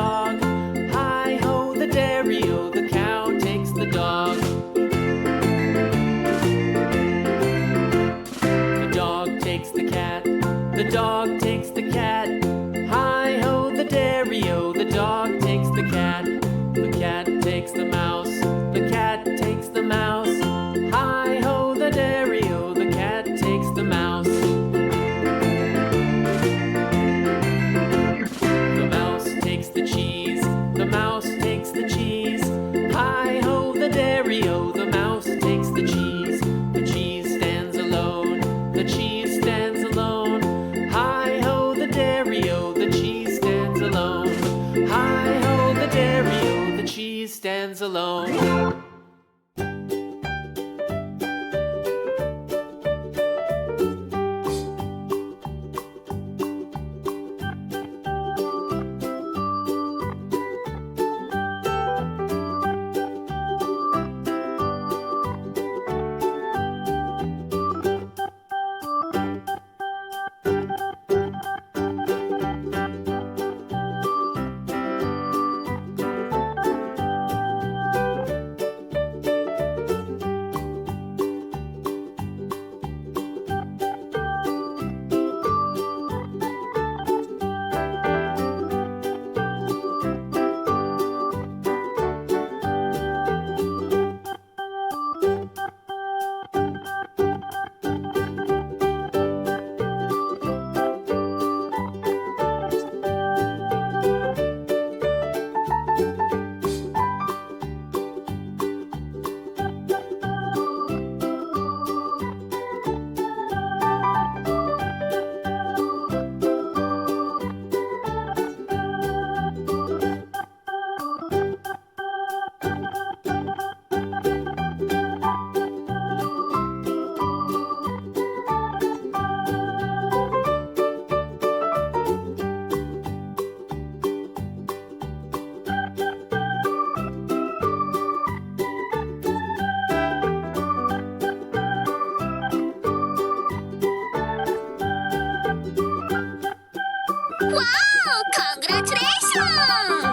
dog. Hi-ho, the dairy-o, the cow takes the dog. The dog takes the cat. The dog takes the cat. Hi-ho, the dairy-o, the dog takes the cat. The cat takes the mouse. The cat takes the mouse. Hi-ho, the dairy-o, the cat takes the mouse. The mouse takes the cheese. The mouse takes the cheese. Hi-ho, the dairy-o, the mouse takes the cheese. The cheese stands alone. The cheese stands alone. Hi-ho, the dairy-o, the cheese stands alone. Hi-ho, the dairy-o, the cheese stands alone.